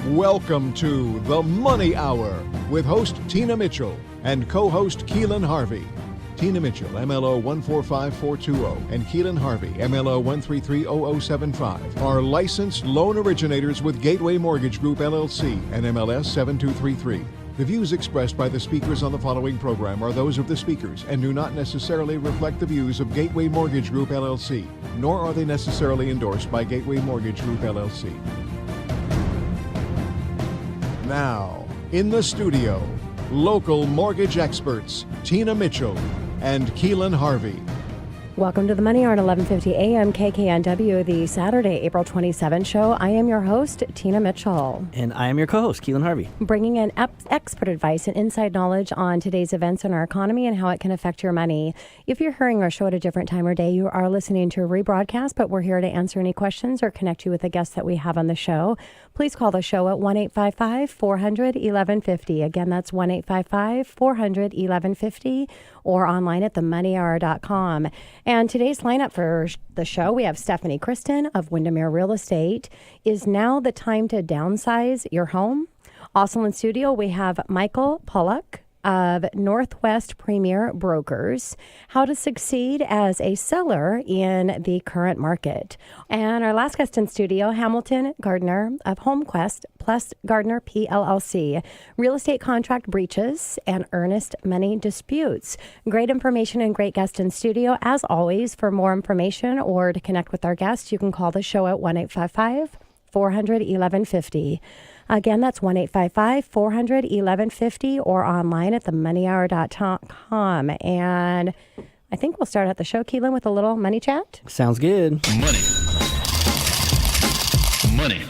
Welcome to The Money Hour with host Tina Mitchell and co-host Keelan Harvey. Tina Mitchell, MLO 145420, and Keelan Harvey, MLO 1330075, are licensed loan originators with Gateway Mortgage Group LLC and MLS 7233. The views expressed by the speakers on the following program are those of the speakers and do not necessarily reflect the views of Gateway Mortgage Group LLC, nor are they necessarily endorsed by Gateway Mortgage Group LLC. Now, in the studio, local mortgage experts Tina Mitchell and Keelan Harvey. Welcome to the Money Hour at 11:50 a.m. KKNW, the Saturday, April 27 show. I am your host, Tina Mitchell. And I am your co-host, Keelan Harvey. Bringing in expert advice and inside knowledge on today's events in our economy and how it can affect your money. If you're hearing our show at a different time or day, you are listening to a rebroadcast, but we're here to answer any questions or connect you with a guest that we have on the show. Please call the show at 1-855-400-1150. Again, that's 1-855-400-1150 or online at themoneyhour.com. And today's lineup for the show, we have Stephanie Kristen of Windermere Real Estate. Is now the time to downsize your home? Also in studio, we have Michael Pollock of Northwest Premier Brokers, how to succeed as a seller in the current market. And our last guest in studio, Hamilton Gardiner of Holmquist Gardiner PLLC, real estate contract breaches and earnest money disputes. Great information and great guest in studio. As always, for more information or to connect with our guests, you can call the show at 1-855-400-1150. Again, that's 1-855-400-1150 or online at themoneyhour.com. And I think we'll start out the show, Keelan, with a little money chat. Sounds good. Money.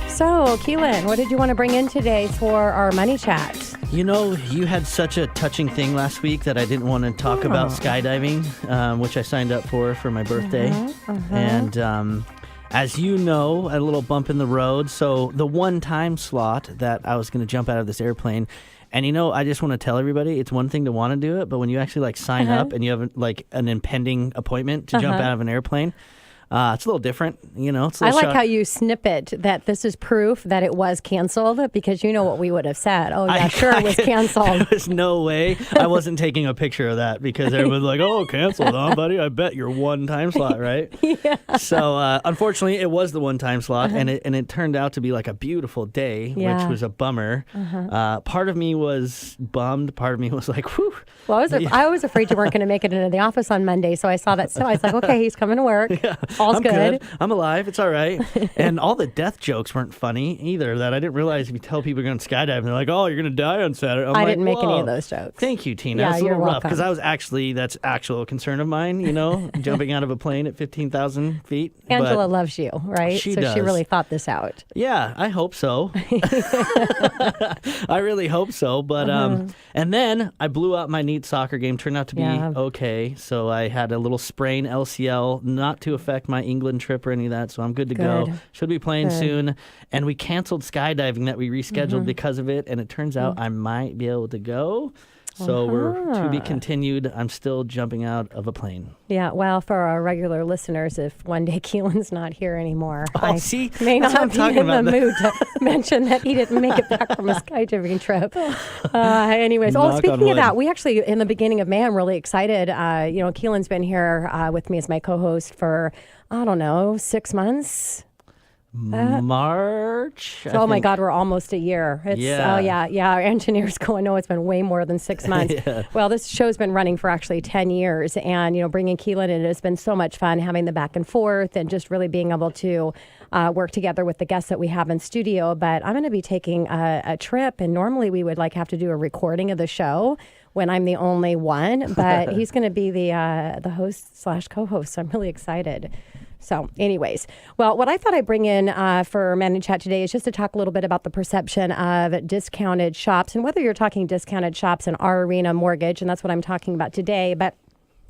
So, Keelan, what did you want to bring in today for our money chat? You know, you had such a touching thing last week that I didn't want to talk about skydiving, which I signed up for my birthday. And as you know, a little bump in the road. So the one-time slot that I was going to jump out of this airplane, and you know, I just want to tell everybody, it's one thing to want to do it, but when you actually sign up and you have an impending appointment to jump out of an airplane, it's a little different, you know. It's a I little like how you snip it, that this is proof that it was canceled, because you know what we would have said. Oh, yeah, it was canceled. There was no way. I wasn't taking a picture of that because everyone's like, oh, canceled, huh, buddy? I bet your one-time slot, right? Yeah. So, unfortunately, it was the one-time slot, and it turned out to be a beautiful day, which was a bummer. Part of me was bummed. Part of me was like, whew. Well, I was afraid you weren't going to make it into the office on Monday, so I saw that. So I was like, okay, he's coming to work. Yeah. All's I'm good. I'm alive. It's all right. And all the death jokes weren't funny either. That I didn't realize if you tell people you're going to skydive, and they're like, "Oh, you're going to die on Saturday." I didn't make any of those jokes. Thank you, Tina. Yeah, it's a little you're rough welcome. because that's actual concern of mine. You know, jumping out of a plane at 15,000 feet. Angela But loves you, right? She so does. She really thought this out. Yeah, I hope so. I really hope so. But and then I blew out my neat soccer game. Turned out to be okay. So I had a little sprain LCL, not to affect my England trip or any of that. So I'm good to go. Should be playing soon. And we canceled skydiving that we rescheduled because of it. And it turns out I might be able to go. So we're to be continued. I'm still jumping out of a plane. Yeah, well, for our regular listeners, if one day Keelan's not here anymore, I see, may that's not what I'm be in talking the about. mood to mention that he didn't make it back from a skydiving trip. Anyways, speaking of that, we actually, in the beginning of May, I'm really excited. Keelan's been here with me as my co-host for, 6 months. March. Oh my God, we're almost a year. It's, our engineers going, no, it's been way more than 6 months. Well, this show's been running for actually 10 years, and bringing Keelan in has been so much fun, having the back and forth and just really being able to work together with the guests that we have in studio. But I'm going to be taking a trip, and normally we would have to do a recording of the show when I'm the only one, but he's going to be the host/co-host, so I'm really excited. So anyways, well, what I thought I'd bring in for Money Chat today is just to talk a little bit about the perception of discounted shops, and whether you're talking discounted shops in our arena mortgage, and that's what I'm talking about today, but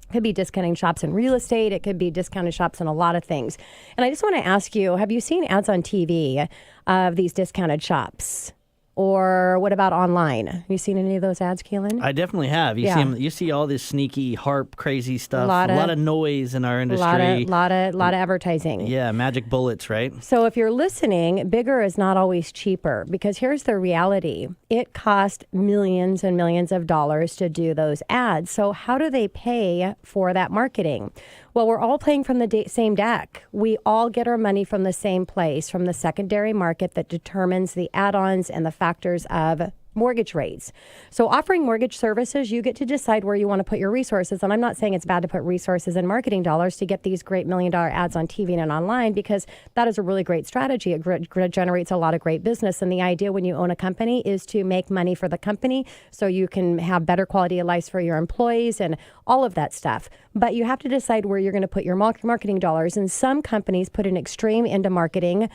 it could be discounting shops in real estate. It could be discounted shops in a lot of things. And I just want to ask you, have you seen ads on TV of these discounted shops? Or what about online? Have you seen any of those ads, Keelan? I definitely have. You see all this sneaky harp crazy stuff. A lot of noise in our industry. A lot of advertising. Yeah, magic bullets, right? So if you're listening, bigger is not always cheaper, because here's the reality. It costs millions and millions of dollars to do those ads. So how do they pay for that marketing? Well, we're all playing from the same deck. We all get our money from the same place, from the secondary market that determines the add-ons and the factors of mortgage rates. So offering mortgage services, you get to decide where you want to put your resources. And I'm not saying it's bad to put resources and marketing dollars to get these great $1 million ads on TV and online, because that is a really great strategy. It generates a lot of great business. And the idea when you own a company is to make money for the company so you can have better quality of life for your employees and all of that stuff. But you have to decide where you're going to put your marketing dollars. And some companies put an extreme into marketing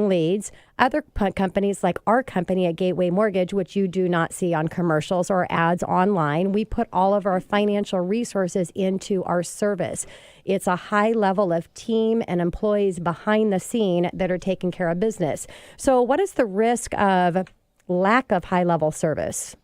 leads. Other companies, like our company at Gateway Mortgage, which you do not see on commercials or ads online, we put all of our financial resources into our service. It's a high level of team and employees behind the scene that are taking care of business. So what is the risk of lack of high level service?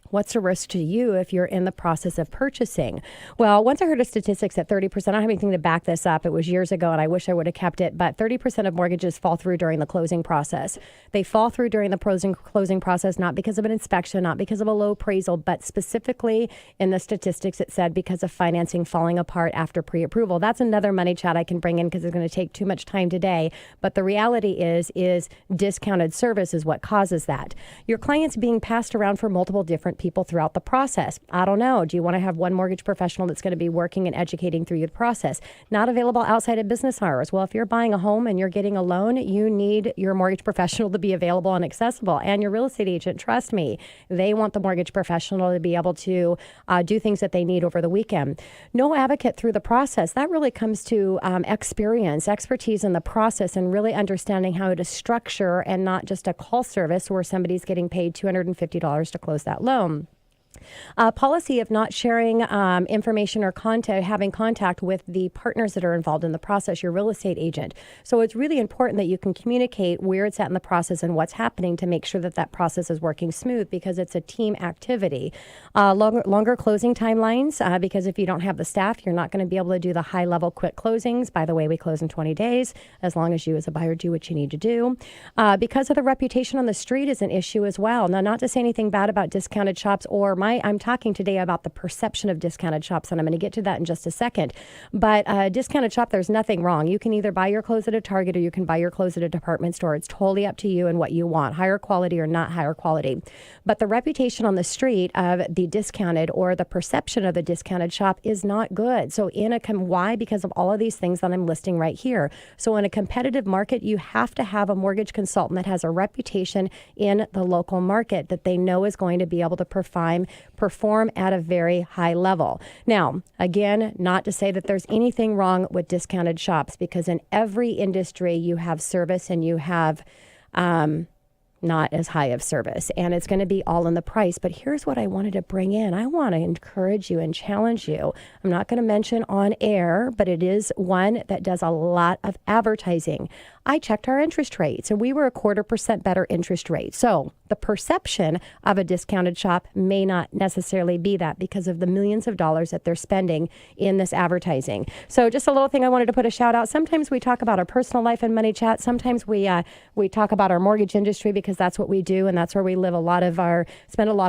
What's the risk to you if you're in the process of purchasing? Well, once I heard of statistics at 30%, I don't have anything to back this up. It was years ago, and I wish I would have kept it. But 30% of mortgages fall through during the closing process. They fall through during the closing process, not because of an inspection, not because of a low appraisal, but specifically in the statistics, it said because of financing falling apart after pre-approval. That's another money chat I can bring in because it's going to take too much time today. But the reality is discounted service is what causes that. Your client's being passed around for multiple different people throughout the process. I don't know. Do you want to have one mortgage professional that's going to be working and educating through the process? Not available outside of business hours. Well, if you're buying a home and you're getting a loan, you need your mortgage professional to be available and accessible. And your real estate agent, trust me, they want the mortgage professional to be able to do things that they need over the weekend. No advocate through the process. That really comes to expertise in the process, and really understanding how to structure, and not just a call service where somebody's getting paid $250 to close that loan. Policy of not sharing information or having contact with the partners that are involved in the process, your real estate agent. So it's really important that you can communicate where it's at in the process and what's happening to make sure that that process is working smooth, because it's a team activity. Longer closing timelines, because if you don't have the staff, you're not going to be able to do the high-level quick closings. By the way, we close in 20 days, as long as you as a buyer do what you need to do. Because of the reputation on the street is an issue as well. Now, not to say anything bad about discounted shops, or I'm talking today about the perception of discounted shops, and I'm going to get to that in just a second. But discounted shop, there's nothing wrong. You can either buy your clothes at a Target or you can buy your clothes at a department store. It's totally up to you and what you want, higher quality or not higher quality. But the reputation on the street of the discounted, or the perception of the discounted shop, is not good. So why? Because of all of these things that I'm listing right here. So in a competitive market, you have to have a mortgage consultant that has a reputation in the local market that they know is going to be able to perform at a very high level. Now, again, not to say that there's anything wrong with discounted shops, because in every industry you have service and you have not as high of service, and it's going to be all in the price. But here's what I wanted to bring in. I want to encourage you and challenge you. I'm not going to mention on air, but it is one that does a lot of advertising. I checked our interest rates, and we were 0.25% better interest rate. So the perception of a discounted shop may not necessarily be that, because of the millions of dollars that they're spending in this advertising. So just a little thing I wanted to put a shout out. Sometimes we talk about our personal life and money chat. Sometimes we talk about our mortgage industry, because that's what we do, and that's where we spend a lot of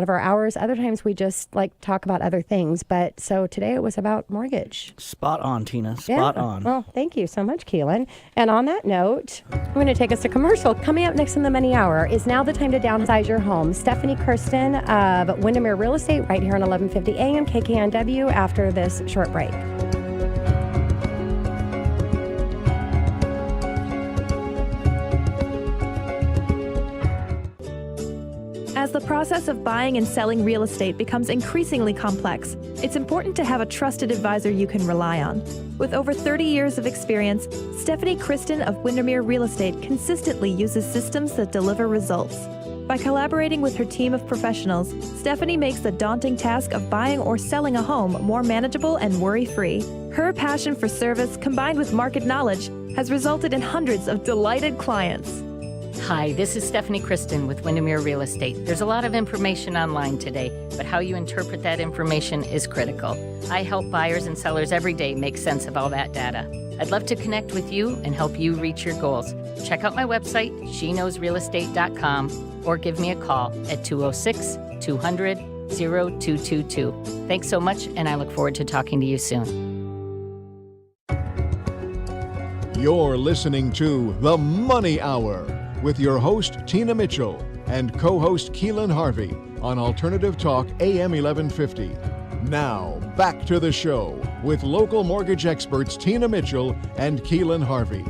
our hours. Other times we just talk about other things. But so today it was about mortgage. Spot on, Tina. Spot on. Well, thank you so much, Keelan. And on that note, I'm going to take us to commercial. Coming up next in the Money Hour is Now the Time to Downsize Your Home. Stephanie Kirsten of Windermere Real Estate, right here on 1150 AM KKNW, after this short break. As the process of buying and selling real estate becomes increasingly complex, it's important to have a trusted advisor you can rely on. With over 30 years of experience, Stephanie Kristen of Windermere Real Estate consistently uses systems that deliver results. By collaborating with her team of professionals, Stephanie makes the daunting task of buying or selling a home more manageable and worry-free. Her passion for service, combined with market knowledge, has resulted in hundreds of delighted clients. Hi, this is Stephanie Kristen with Windermere Real Estate. There's a lot of information online today, but how you interpret that information is critical. I help buyers and sellers every day make sense of all that data. I'd love to connect with you and help you reach your goals. Check out my website, sheknowsrealestate.com, or give me a call at 206-200-0222. Thanks so much, and I look forward to talking to you soon. You're listening to The Money Hour with your host, Tina Mitchell, and co-host Keelan Harvey on Alternative Talk AM 1150. Now, back to the show with local mortgage experts Tina Mitchell and Keelan Harvey.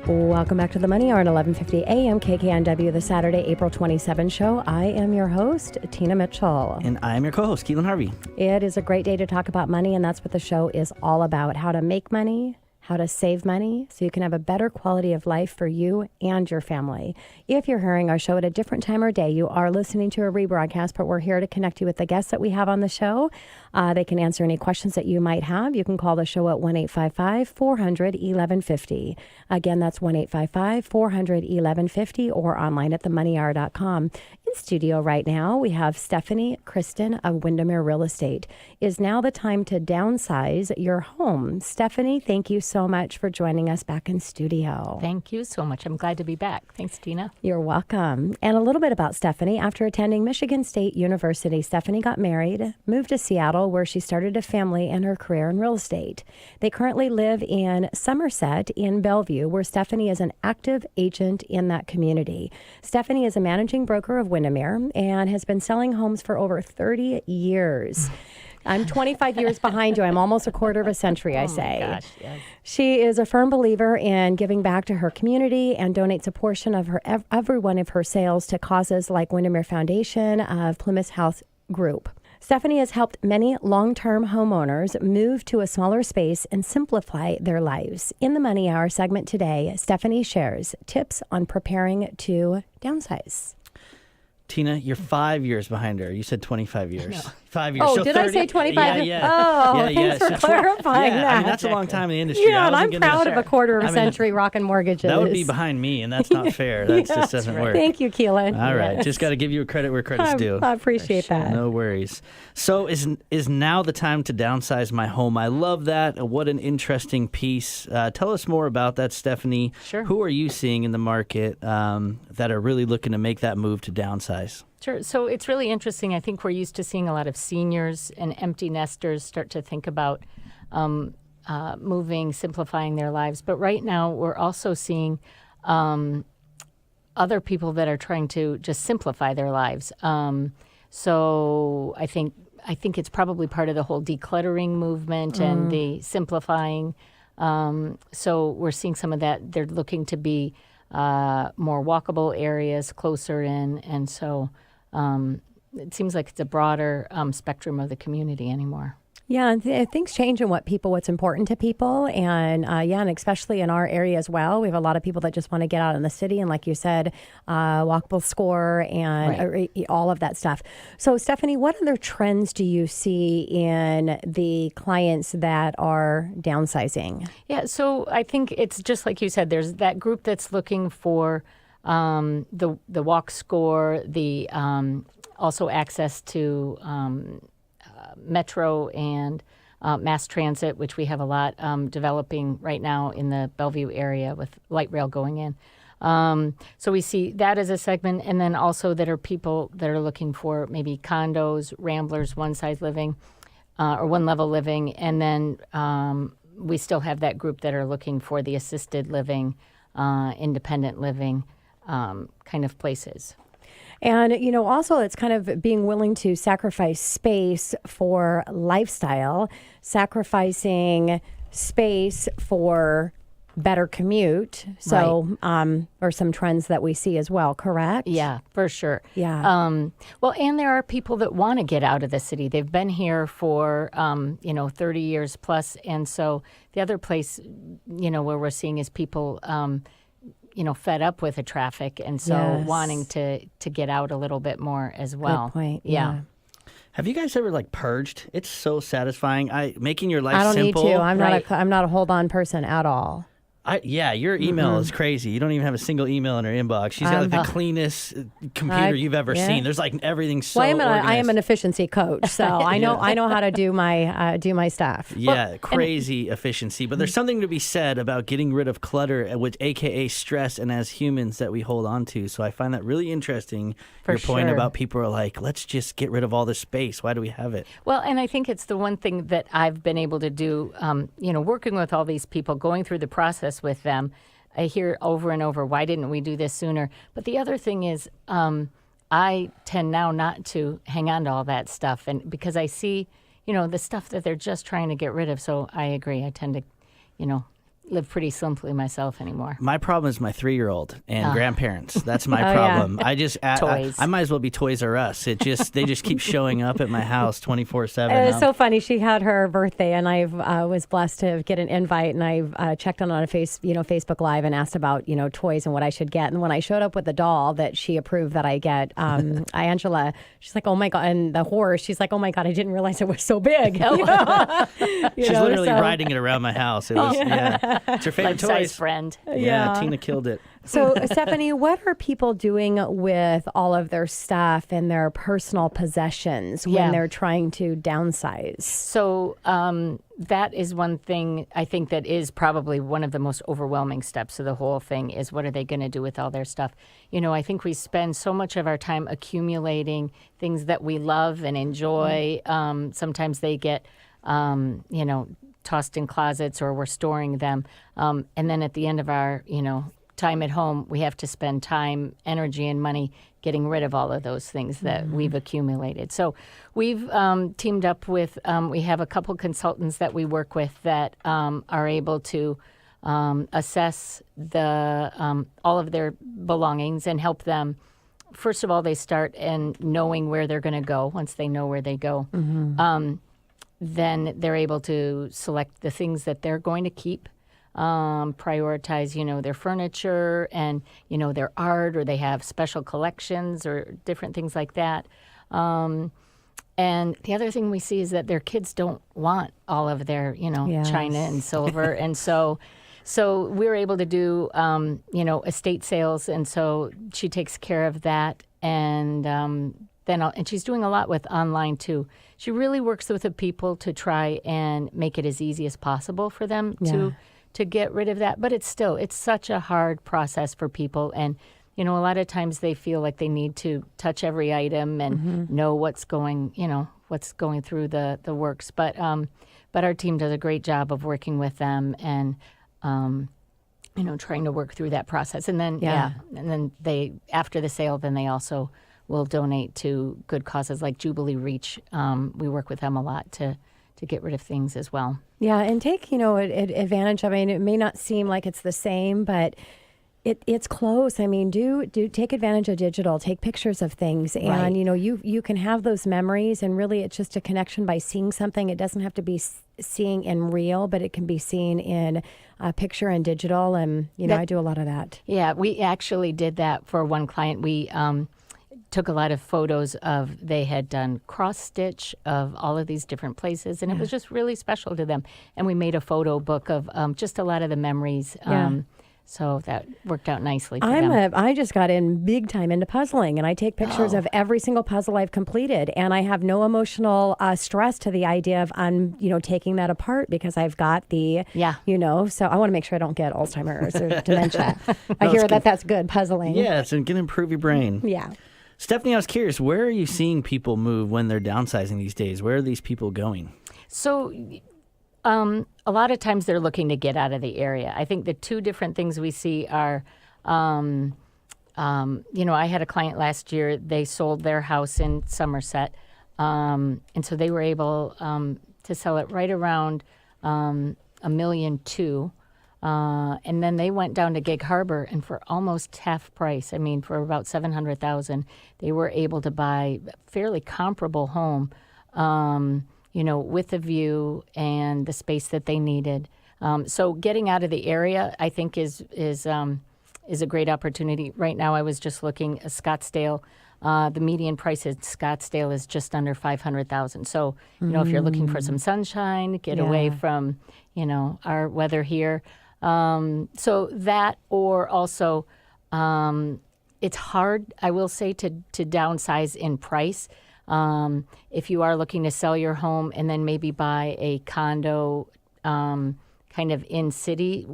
Welcome back to the Money Hour at 1150 AM KKNW, the Saturday, April 27 show. I am your host, Tina Mitchell. And I am your co-host, Keelan Harvey. It is a great day to talk about money, and that's what the show is all about. How to make money, how to save money so you can have a better quality of life for you and your family. If you're hearing our show at a different time or day, you are listening to a rebroadcast, but we're here to connect you with the guests that we have on the show. They can answer any questions that you might have. You can call the show at 1-855-400-1150. Again, that's 1-855-400-1150 or online at themoneyhour.com. In studio right now, we have Stephanie Kristen of Windermere Real Estate. Is now the time to downsize your home? Stephanie, thank you so much for joining us back in studio. Thank you so much. I'm glad to be back. Thanks, Tina. You're welcome. And a little bit about Stephanie. After attending Michigan State University, Stephanie got married, moved to Seattle, where she started a family and her career in real estate. They currently live in Somerset in Bellevue, where Stephanie is an active agent in that community. Stephanie is a managing broker of Windermere and has been selling homes for over 30 years. I'm 25 years behind you. I'm almost a quarter of a century, I say. Oh my gosh, yes. She is a firm believer in giving back to her community and donates a portion of her every one of her sales to causes like Windermere Foundation of Plymouth House Group. Stephanie has helped many long-term homeowners move to a smaller space and simplify their lives. In the Money Hour segment today, Stephanie shares tips on preparing to downsize. Tina, you're 5 years behind her. You said 25 years. No. 5 years. Oh, so did 30, I say 25? Yeah. Oh, yeah, thanks for clarifying that. I mean, that's a long time in the industry. Yeah, and I'm wasn't proud gonna- of a quarter of a I mean, century rocking mortgages. That would be behind me, and that's not fair. That just doesn't work. Thank you, Keelan. All right, Yes. just got to give you credit where credit's due. I appreciate that. No worries. So is now the time to downsize my home? I love that. What an interesting piece. Tell us more about that, Stephanie. Sure. Who are you seeing in the market that are really looking to make that move to downsize? Sure. So it's really interesting. I think we're used to seeing a lot of seniors and empty nesters start to think about moving, simplifying their lives. But right now, we're also seeing other people that are trying to just simplify their lives. So I think it's probably part of the whole decluttering movement and the simplifying. So we're seeing some of that. They're looking to be more walkable areas closer in, and so it seems like it's a broader spectrum of the community anymore. Yeah, and things change in what's important to people, and and especially in our area as well. We have a lot of people that just want to get out in the city, and like you said, walkable score and all of that stuff. So, Stephanie, what other trends do you see in the clients that are downsizing? Yeah, so I think it's just like you said. There's that group that's looking for the walk score, the also access to Metro and mass transit, which we have a lot developing right now in the Bellevue area with light rail going in. So we see that as a segment, and then also that are people that are looking for maybe condos, ramblers, one-size living, or one-level living, and then we still have that group that are looking for the assisted living, independent living kind of places. And, also it's kind of being willing to sacrifice space for lifestyle, sacrificing space for better commute. So, or some trends that we see as well, correct? Yeah, for sure. Yeah. Well, and there are people that want to get out of the city. They've been here for, 30 years plus. And so the other place, where we're seeing is people, fed up with the traffic, and so wanting to get out a little bit more as well. Good point. Yeah. Have you guys ever purged? It's so satisfying. Making your life I don't simple. need to. I'm not a hold on person at all. Your email is crazy. You don't even have a single email in her inbox. She's got the cleanest computer you've ever seen. There's like everything's so organized. I am an efficiency coach, so I know how to do my stuff. Yeah, crazy efficiency. But there's something to be said about getting rid of clutter, which AKA stress, and as humans that we hold on to. So I find that really interesting. Your point about people are like, let's just get rid of all this space. Why do we have it? Well, and I think it's the one thing that I've been able to do, working with all these people, going through the process with them. I hear over and over, why didn't we do this sooner? But the other thing is, I tend now not to hang on to all that stuff, and because I see, the stuff that they're just trying to get rid of. So I agree. I tend to, live pretty simply myself anymore. My problem is my 3-year-old and grandparents. That's my problem. Yeah. I just Toys. I might as well be Toys R Us. They just keep showing up at my house 24/7. It was so funny. She had her birthday, and I was blessed to get an invite, and I checked on a Facebook Live and asked about toys and what I should get. And when I showed up with the doll that she approved that I get, Angela, she's like, "Oh my God!" And the horse, she's like, "Oh my God! I didn't realize it was so big." She's literally riding it around my house. It was it's her favorite Life-size toys. friend. Yeah, Tina killed it. So, Stephanie, what are people doing with all of their stuff and their personal possessions when they're trying to downsize? So that is one thing I think that is probably one of the most overwhelming steps of the whole thing is what are they going to do with all their stuff? I think we spend so much of our time accumulating things that we love and enjoy. Sometimes they get, tossed in closets or we're storing them. And then at the end of our, time at home, we have to spend time, energy, and money getting rid of all of those things that we've accumulated. So we've teamed up with, we have a couple consultants that we work with that are able to assess the all of their belongings and help them. First of all, they start in knowing where they're going to go. Once they know where they go, then they're able to select the things that they're going to keep, prioritize, their furniture and, their art, or they have special collections or different things like that. And the other thing we see is that their kids don't want all of their, china and silver. And so we're able to do, estate sales. And so she takes care of that. And and she's doing a lot with online too. She really works with the people to try and make it as easy as possible for them to get rid of that. But it's such a hard process for people. And, a lot of times they feel like they need to touch every item and know what's going through the works. But our team does a great job of working with them and, trying to work through that process. And then, and then they, after the sale, then they also will donate to good causes like Jubilee Reach. We work with them a lot to get rid of things as well. Yeah, and take, advantage of it. I mean, it may not seem like it's the same, but it's close. I mean, do take advantage of digital, take pictures of things, and, you can have those memories, and really it's just a connection by seeing something. It doesn't have to be seeing in real, but it can be seen in a picture and digital, and, I do a lot of that. Yeah, we actually did that for one client. We took a lot of photos they had done cross stitch of all of these different places, and it was just really special to them. And we made a photo book of just a lot of the memories. So that worked out nicely for them. I just got in big time into puzzling, and I take pictures of every single puzzle I've completed, and I have no emotional stress to the idea of taking that apart because I've got the so I want to make sure I don't get Alzheimer's or dementia. I hear that's good puzzling. Yeah, it's going to improve your brain. Yeah. Stephanie, I was curious, where are you seeing people move when they're downsizing these days? Where are these people going? So a lot of times they're looking to get out of the area. I think the two different things we see are, I had a client last year, they sold their house in Somerset, and so they were able to sell it right around $1.2 million. And then they went down to Gig Harbor, and for almost half price, for about $700,000, they were able to buy a fairly comparable home, with a view and the space that they needed. So getting out of the area, I think, is a great opportunity. Right now, I was just looking at Scottsdale. The median price in Scottsdale is just under $500,000. So, if you're looking for some sunshine, get away from, our weather here. So that, or also, it's hard, I will say, to downsize in price. If you are looking to sell your home and then maybe buy a condo kind of in city,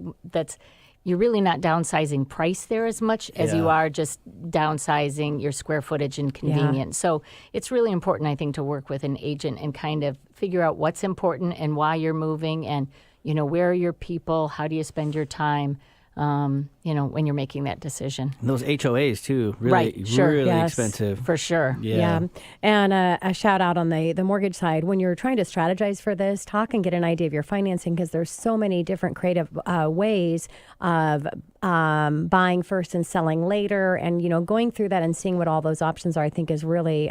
you're really not downsizing price there as much as you are just downsizing your square footage and convenience. So it's really important, I think, to work with an agent and kind of figure out what's important and why you're moving, and where are your people, how do you spend your time, when you're making that decision. And those HOAs too, really, right, sure. really Yes. expensive. For sure. Yeah. And a shout out on the mortgage side. When you're trying to strategize for this, talk and get an idea of your financing, because there's so many different creative ways of buying first and selling later. And, going through that and seeing what all those options are, I think is really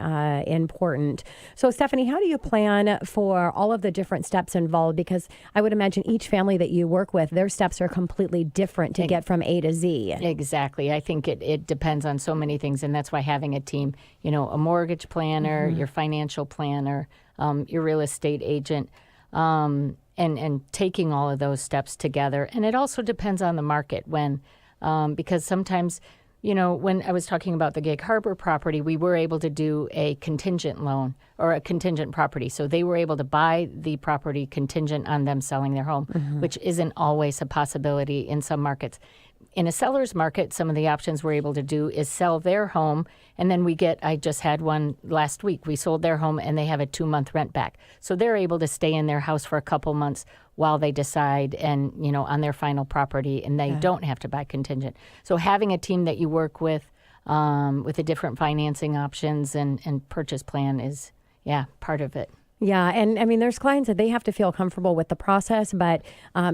important. So, Stephanie, how do you plan for all of the different steps involved? Because I would imagine each family that you work with, their steps are completely different to get from A to Z. Exactly. I think it depends on so many things, and that's why having a team, a mortgage planner, your financial planner, your real estate agent, and taking all of those steps together. And it also depends on the market because sometimes, when I was talking about the Gig Harbor property, we were able to do a contingent loan or a contingent property. So they were able to buy the property contingent on them selling their home, which isn't always a possibility in some markets. In a seller's market, some of the options we're able to do is sell their home, and then I just had one last week. We sold their home, and they have a 2-month rent back. So they're able to stay in their house for a couple months while they decide and, on their final property, and they don't have to buy contingent. So having a team that you work with the different financing options and purchase plan is, part of it. Yeah, and I mean, there's clients that they have to feel comfortable with the process, but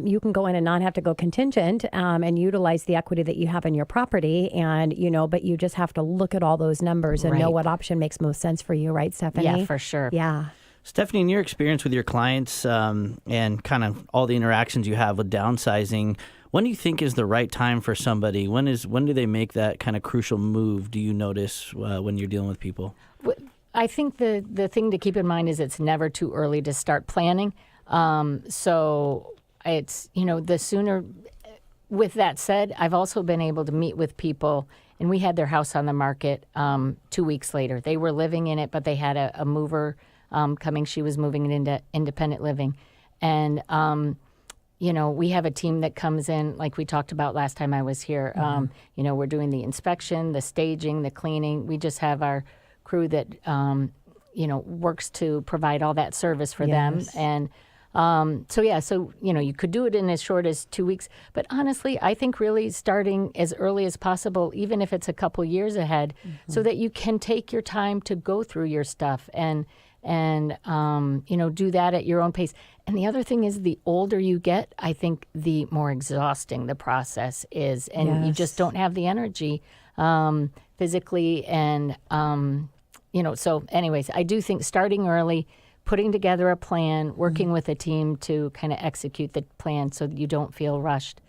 you can go in and not have to go contingent and utilize the equity that you have in your property, and but you just have to look at all those numbers and know what option makes most sense for you, right, Stephanie? Yeah, for sure. Yeah. Stephanie, in your experience with your clients and kind of all the interactions you have with downsizing, when do you think is the right time for somebody? When do they make that kind of crucial move? Do you notice when you're dealing with people? I think the thing to keep in mind is it's never too early to start planning. So it's, the sooner. With that said, I've also been able to meet with people, and we had their house on the market 2 weeks later. They were living in it, but they had a mover coming. She was moving into independent living. And, we have a team that comes in, like we talked about last time I was here. We're doing the inspection, the staging, the cleaning. We just have our crew that works to provide all that service for them, and so you could do it in as short as 2 weeks, but honestly I think really starting as early as possible, even if it's a couple years ahead, so that you can take your time to go through your stuff and do that at your own pace. And the other thing is, the older you get, I think the more exhausting the process is, and you just don't have the energy physically and so anyways, I do think starting early, putting together a plan, working with a team to kind of execute the plan so that you don't feel rushed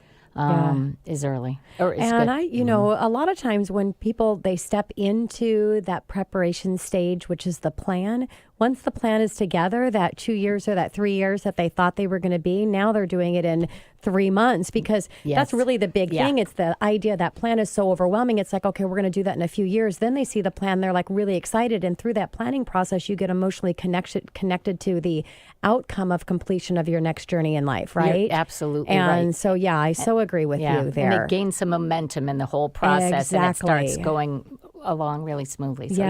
is early or is and good. A lot of times when people, they step into that preparation stage, which is the plan, once the plan is together, that 2 years or that 3 years that they thought they were going to be, now they're doing it in 3 months, because that's really the big thing. It's the idea that plan is so overwhelming. It's like, okay, we're going to do that in a few years. Then they see the plan, they're like really excited. And through that planning process, you get emotionally connected to the outcome of completion of your next journey in life, right? You're absolutely and right. So, I so agree with you there. And it gains some momentum in the whole process, and it starts going along really smoothly. So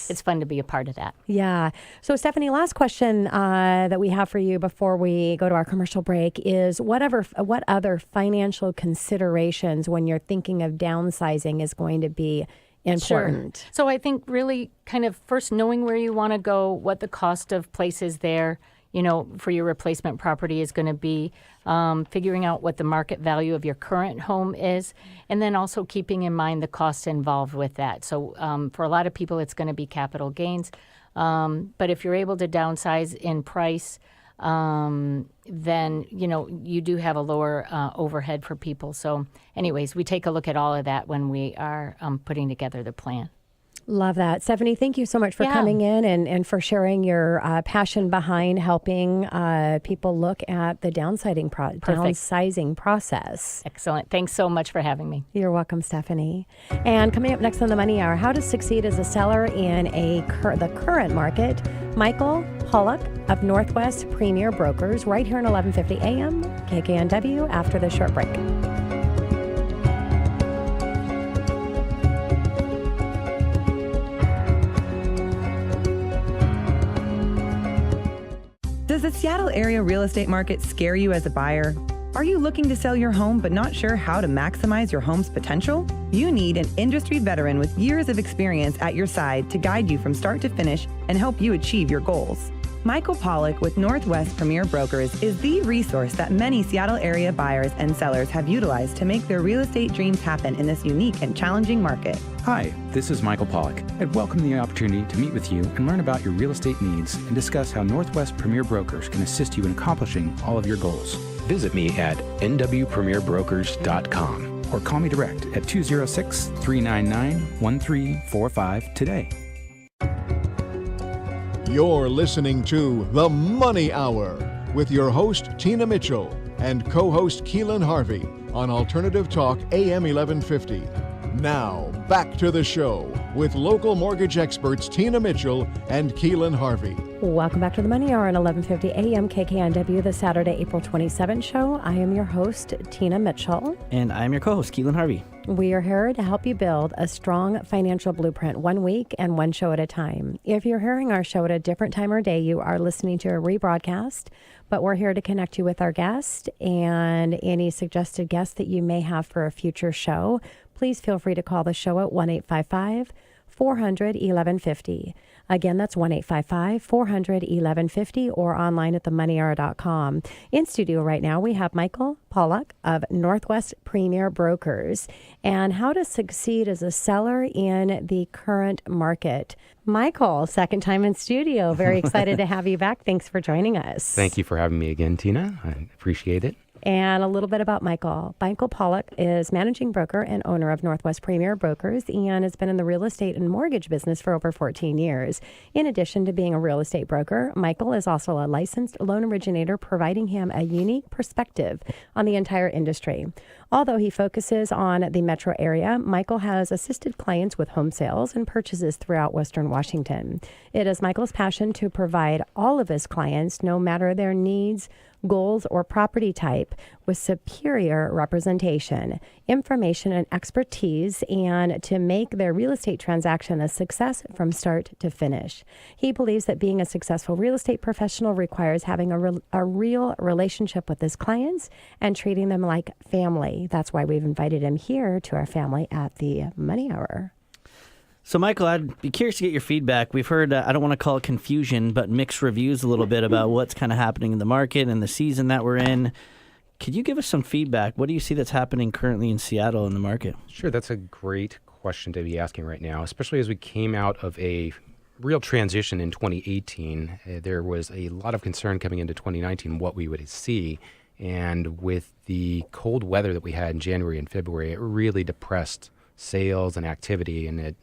it's fun to be a part of that. Yeah. So Stephanie, last question that we have for you before we go to our commercial break is what other financial considerations when you're thinking of downsizing is going to be important? Sure. So I think really kind of first knowing where you want to go, what the cost of places there, for your replacement property is going to be, figuring out what the market value of your current home is, and then also keeping in mind the costs involved with that. So for a lot of people, it's going to be capital gains. But if you're able to downsize in price, then, you do have a lower overhead for people. So anyways, we take a look at all of that when we are putting together the plan. Love that. Stephanie, thank you so much for coming in and for sharing your passion behind helping people look at the downsizing process. Excellent. Thanks so much for having me. You're welcome, Stephanie. And coming up next on the Money Hour, how to succeed as a seller in the current market. Michael Pollock of Northwest Premier Brokers right here at 1150 a.m. KKNW after the short break. Does the Seattle area real estate market scare you as a buyer? Are you looking to sell your home but not sure how to maximize your home's potential? You need an industry veteran with years of experience at your side to guide you from start to finish and help you achieve your goals. Michael Pollock with Northwest Premier Brokers is the resource that many Seattle area buyers and sellers have utilized to make their real estate dreams happen in this unique and challenging market. Hi, this is Michael Pollock. I'd welcome the opportunity to meet with you and learn about your real estate needs and discuss how Northwest Premier Brokers can assist you in accomplishing all of your goals. Visit me at nwpremierbrokers.com or call me direct at 206-399-1345 today. You're listening to The Money Hour with your host, Tina Mitchell, and co-host Keelan Harvey on Alternative Talk AM 1150. Now, back to the show with local mortgage experts Tina Mitchell and Keelan Harvey. Welcome back to the Money Hour on 1150 a.m. KKNW, the Saturday, April 27th show. I am your host, Tina Mitchell. And I'm your co-host, Keelan Harvey. We are here to help you build a strong financial blueprint 1 week and one show at a time. If you're hearing our show at a different time or day, you are listening to a rebroadcast, but we're here to connect you with our guest and any suggested guests that you may have for a future show. Please feel free to call the show at 1-855-400-1150. Again, that's 1-855-400-1150 or online at themoneyhour.com. In studio right now, we have Michael Pollock of Northwest Premier Brokers and how to succeed as a seller in the current market. Michael, second time in studio. Very excited to have you back. Thanks for joining us. Thank you for having me again, Tina. I appreciate it. And a little bit about Michael. Michael Pollock is managing broker and owner of Northwest Premier Brokers and has been in the real estate and mortgage business for over 14 years. In addition to being a real estate broker, Michael is also a licensed loan originator, providing him a unique perspective on the entire industry. Although he focuses on the metro area, Michael has assisted clients with home sales and purchases throughout Western Washington. It is Michael's passion to provide all of his clients, no matter their needs, goals, or property type, with superior representation, information, and expertise, and to make their real estate transaction a success from start to finish. He believes that being a successful real estate professional requires having a real relationship with his clients and treating them like family. That's why we've invited him here to our family at the Money Hour. So, Michael, I'd be curious to get your feedback. We've heard, I don't want to call it confusion, but mixed reviews a little bit about what's kind of happening in the market and the season that we're in. Could you give us some feedback? What do you see that's happening currently in Seattle in the market? Sure, that's a great question to be asking right now, especially as we came out of a real transition in 2018. There was a lot of concern coming into 2019 what we would see. And with the cold weather that we had in January and February, it really depressed sales and activity, and it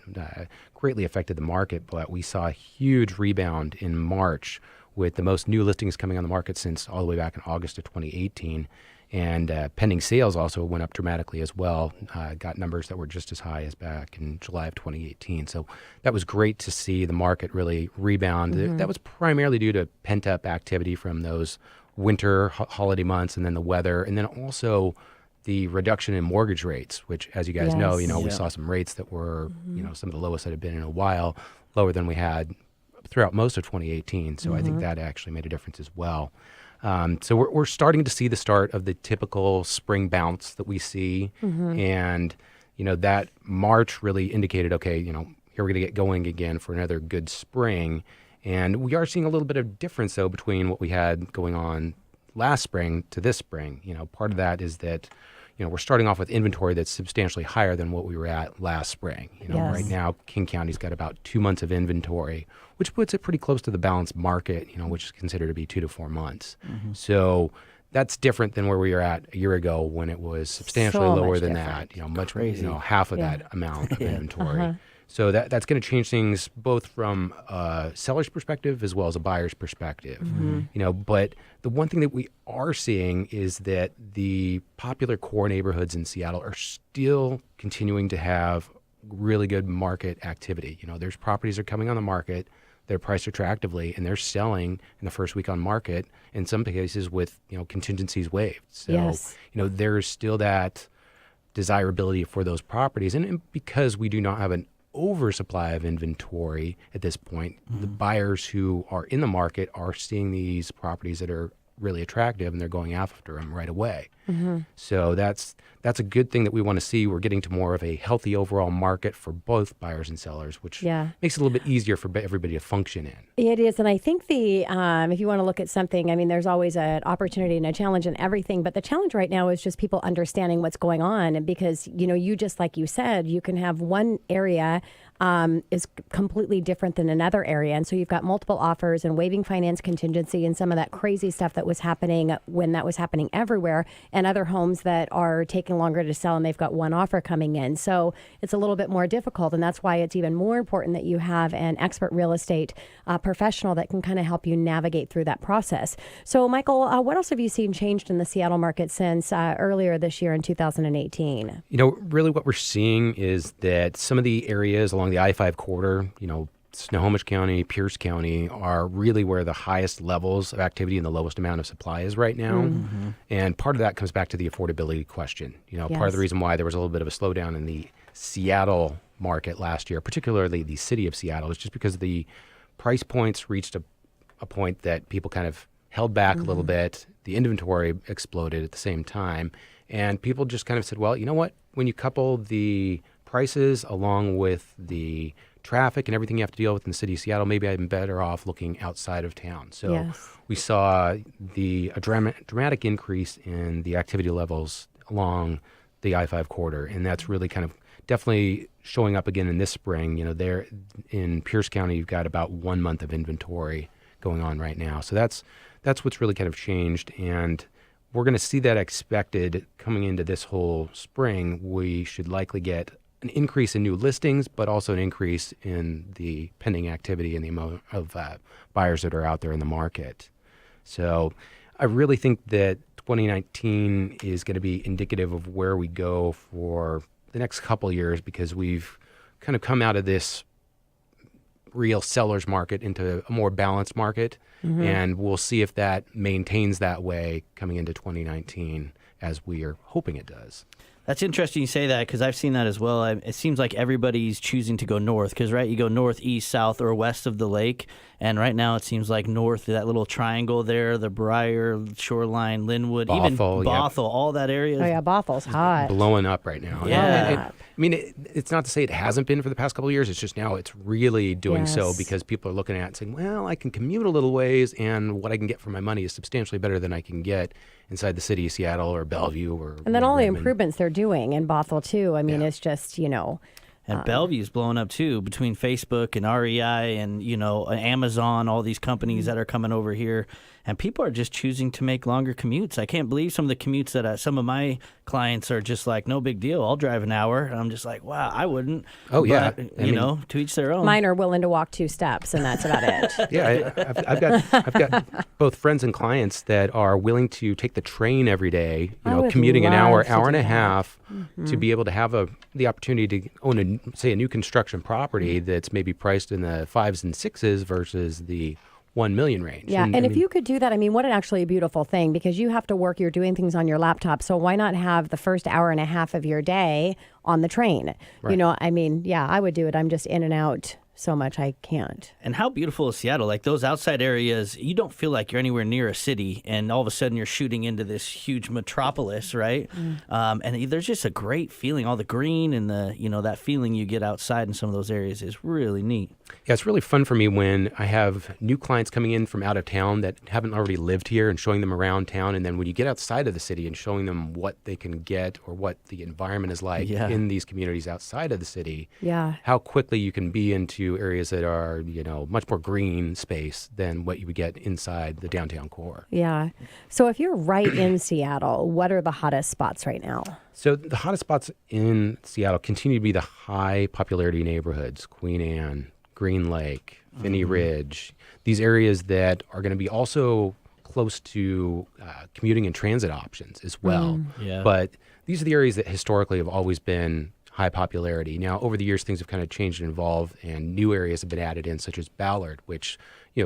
greatly affected the market. But we saw a huge rebound in March with the most new listings coming on the market since all the way back in August of 2018. And pending sales also went up dramatically as well, got numbers that were just as high as back in July of 2018. So that was great to see the market really rebound. Mm-hmm. That was primarily due to pent-up activity from those winter holiday months, and then the weather, and then also the reduction in mortgage rates, which, as you guys know, we saw some rates that were, some of the lowest that had been in a while, lower than we had throughout most of 2018. So I think that actually made a difference as well. So we're starting to see the start of the typical spring bounce that we see. And, that March really indicated, okay, here we're going to get going again for another good spring. And we are seeing a little bit of difference, though, between what we had going on last spring to this spring. Part of that is that, we're starting off with inventory that's substantially higher than what we were at last spring. Right now, King County's got about 2 months of inventory, which puts it pretty close to the balanced market, which is considered to be 2 to 4 months. So that's different than where we were at a year ago when it was substantially lower than that, much, half of that amount of inventory. So that's going to change things both from a seller's perspective as well as a buyer's perspective. But the one thing that we are seeing is that the popular core neighborhoods in Seattle are still continuing to have really good market activity. There's properties that are coming on the market, they're priced attractively, and they're selling in the first week on market, in some cases with, contingencies waived. So, there's still that desirability for those properties. And because we do not have an oversupply of inventory at this point, the buyers who are in the market are seeing these properties that are really attractive and they're going after them right away. So that's a good thing that we want to see. We're getting to more of a healthy overall market for both buyers and sellers, which makes it a little bit easier for everybody to function in. It is. And I think if you want to look at something, there's always an opportunity and a challenge in everything. But the challenge right now is just people understanding what's going on. And because, you just like you said, you can have one area is completely different than another area. And so you've got multiple offers and waiving finance contingency and some of that crazy stuff that was happening when that was happening everywhere, and other homes that are taking longer to sell and they've got one offer coming in. So it's a little bit more difficult. And that's why it's even more important that you have an expert real estate professional that can kind of help you navigate through that process. So Michael, what else have you seen changed in the Seattle market since earlier this year in 2018? Really what we're seeing is that some of the areas along the I-5 corridor, Snohomish County, Pierce County are really where the highest levels of activity and the lowest amount of supply is right now. And part of that comes back to the affordability question. Part of the reason why there was a little bit of a slowdown in the Seattle market last year, particularly the city of Seattle, is just because the price points reached a point that people kind of held back a little bit. The inventory exploded at the same time. And people just kind of said, well, you know what? When you couple the prices along with the traffic and everything you have to deal with in the city of Seattle, maybe I'm better off looking outside of town. So we saw a dramatic increase in the activity levels along the I-5 corridor, and that's really kind of definitely showing up again in this spring. There in Pierce County, you've got about 1 month of inventory going on right now. So that's what's really kind of changed, and we're going to see that expected coming into this whole spring. We should likely get an increase in new listings, but also an increase in the pending activity and the amount of buyers that are out there in the market. So I really think that 2019 is going to be indicative of where we go for the next couple of years, because we've kind of come out of this real seller's market into a more balanced market. And we'll see if that maintains that way coming into 2019, as we are hoping it does. That's interesting you say that, because I've seen that as well. It seems like everybody's choosing to go north, because, right, you go north, east, south, or west of the lake. And right now it seems like north, that little triangle there, the Briar, Shoreline, Linwood, Bothell, even Bothell, all that area. Oh, yeah, Bothell's hot. Blowing up right now. Yeah. It's not to say it hasn't been for the past couple of years. It's just now it's really doing so, because people are looking at it and saying, well, I can commute a little ways, and what I can get for my money is substantially better than I can get inside the city of Seattle or Bellevue. And then all the improvements they're doing in Bothell, too. It's just, And Bellevue's blowing up, too, between Facebook and REI and, Amazon, all these companies that are coming over here. And people are just choosing to make longer commutes. I can't believe some of the commutes that some of my clients are just like, no big deal. I'll drive an hour. And I'm just like, wow, I wouldn't. Oh, yeah. But, to each their own. Mine are willing to walk 2 steps, and that's about it. Yeah, I've got both friends and clients that are willing to take the train every day, commuting an hour and a half to be able to have the opportunity to own a new construction property that's maybe priced in the 5s and 6s versus the 1 million range. Yeah, and if you could do that, what an actually beautiful thing, because you have to work, you're doing things on your laptop, so why not have the first hour and a half of your day on the train? Right. I would do it. I'm just in and out so much I can't. And how beautiful is Seattle? Like those outside areas, you don't feel like you're anywhere near a city, and all of a sudden you're shooting into this huge metropolis, right? And there's just a great feeling. All the green and that feeling you get outside in some of those areas is really neat. Yeah, it's really fun for me when I have new clients coming in from out of town that haven't already lived here, and showing them around town. And then when you get outside of the city and showing them what they can get or what the environment is like in these communities outside of the city, how quickly you can be into to areas that are, much more green space than what you would get inside the downtown core. Yeah. So if you're right in Seattle, what are the hottest spots right now? So the hottest spots in Seattle continue to be the high popularity neighborhoods, Queen Anne, Green Lake, Finney Ridge, these areas that are going to be also close to commuting and transit options as well. Yeah. But these are the areas that historically have always been high popularity. Now, over the years, things have kind of changed and evolved, and new areas have been added in, such as Ballard, which,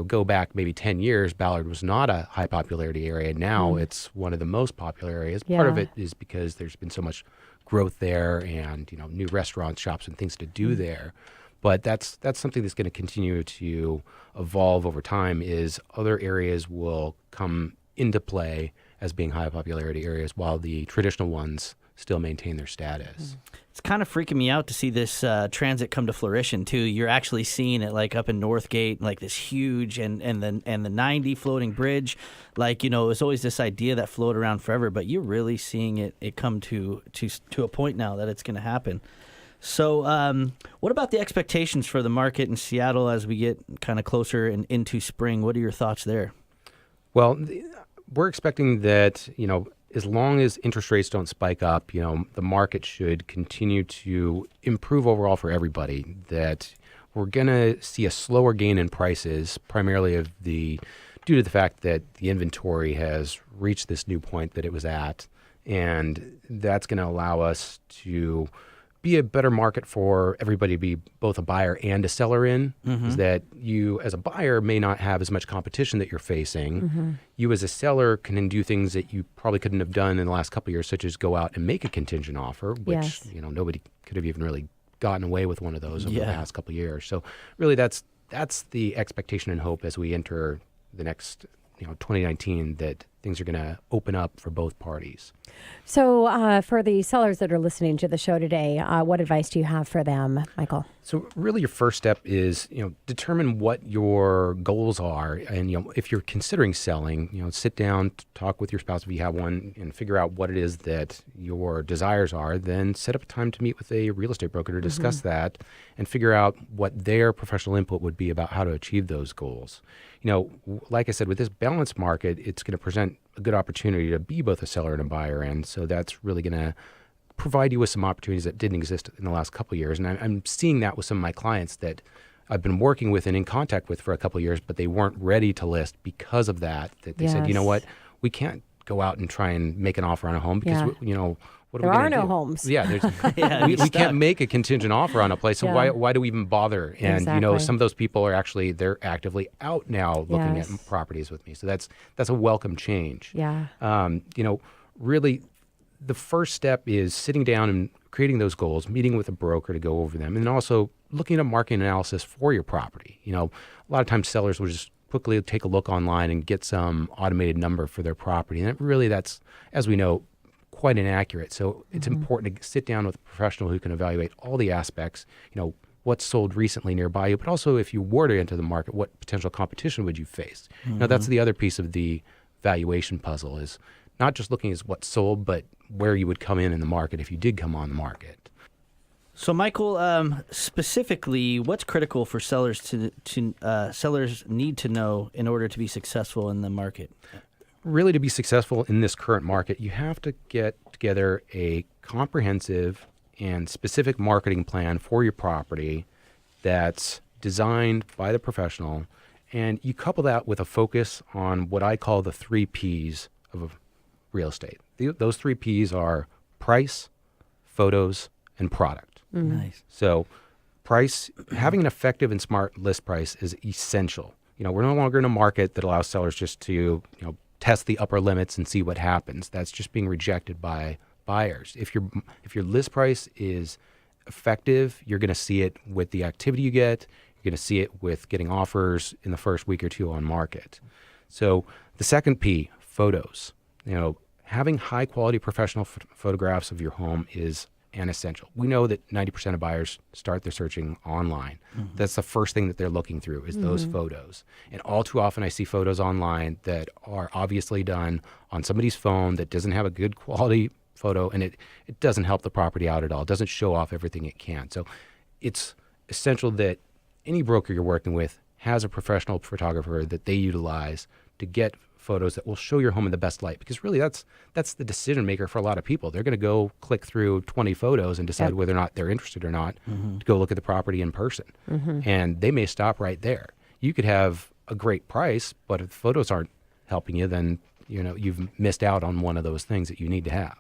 go back maybe 10 years, Ballard was not a high popularity area. Now it's one of the most popular areas. Part of it is because there's been so much growth there and, new restaurants, shops, and things to do there. But that's something that's going to continue to evolve over time, is other areas will come into play as being high popularity areas while the traditional ones still maintain their status. It's kind of freaking me out to see this transit come to fruition too. You're actually seeing it like up in Northgate, like this huge and the 90 floating bridge. Like, it was always this idea that floated around forever, but you're really seeing it come to a point now that it's going to happen. So what about the expectations for the market in Seattle as we get kind of closer and into spring? What are your thoughts there? Well, we're expecting that, as long as interest rates don't spike up, the market should continue to improve overall for everybody. That we're going to see a slower gain in prices, primarily due to the fact that the inventory has reached this new point that it was at. And that's going to allow us to be a better market for everybody to be both a buyer and a seller in, is that you as a buyer may not have as much competition that you're facing. You as a seller can do things that you probably couldn't have done in the last couple of years, such as go out and make a contingent offer, which nobody could have even really gotten away with one of those over the past couple of years. So really that's the expectation and hope as we enter the next 2019, that things are going to open up for both parties. So for the sellers that are listening to the show today, what advice do you have for them, Michael? So really your first step is, determine what your goals are. And, if you're considering selling, sit down, talk with your spouse if you have one, and figure out what it is that your desires are. Then set up a time to meet with a real estate broker to discuss that and figure out what their professional input would be about how to achieve those goals. Like I said, with this balanced market, it's going to present a good opportunity to be both a seller and a buyer. And so that's really going to provide you with some opportunities that didn't exist in the last couple of years. And I'm seeing that with some of my clients that I've been working with and in contact with for a couple of years, but they weren't ready to list because of that. That they said, you know what, we can't go out and try and make an offer on a home because, what are there we are gonna no do? homes. Yeah, we can't make a contingent offer on a place. So why do we even bother? And some of those people are they're actively out now looking at properties with me. So that's a welcome change. Yeah. Really, the first step is sitting down and creating those goals, meeting with a broker to go over them, and then also looking at market analysis for your property. A lot of times sellers will just quickly take a look online and get some automated number for their property, and that's, as we know, quite inaccurate. So it's important to sit down with a professional who can evaluate all the aspects, what's sold recently nearby you, but also if you were to enter the market, what potential competition would you face? Now, that's the other piece of the valuation puzzle, is not just looking at what's sold, but where you would come in the market if you did come on the market. So, Michael, specifically, what's critical for sellers sellers need to know in order to be successful in the market? Really, to be successful in this current market, you have to get together a comprehensive and specific marketing plan for your property that's designed by the professional, and you couple that with a focus on what I call the 3 Ps of real estate. Those 3 Ps are price, photos, and product. Nice. So price, having an effective and smart list price is essential. We're no longer in a market that allows sellers just to, test the upper limits and see what happens. That's just being rejected by buyers. If your list price is effective, you're going to see it with the activity you get. You're going to see it with getting offers in the first week or two on market. So the second P, photos. Having high quality professional photographs of your home is an essential. We know that 90% of buyers start their searching online. That's the first thing that they're looking through is those photos. And all too often I see photos online that are obviously done on somebody's phone that doesn't have a good quality photo, and it doesn't help the property out at all. It doesn't show off everything it can. So it's essential that any broker you're working with has a professional photographer that they utilize to get photos that will show your home in the best light, because really that's the decision maker for a lot of people. They're going to go click through 20 photos and decide whether or not they're interested or not to go look at the property in person. And they may stop right there. You could have a great price, but if the photos aren't helping you, then you've missed out on one of those things that you need to have.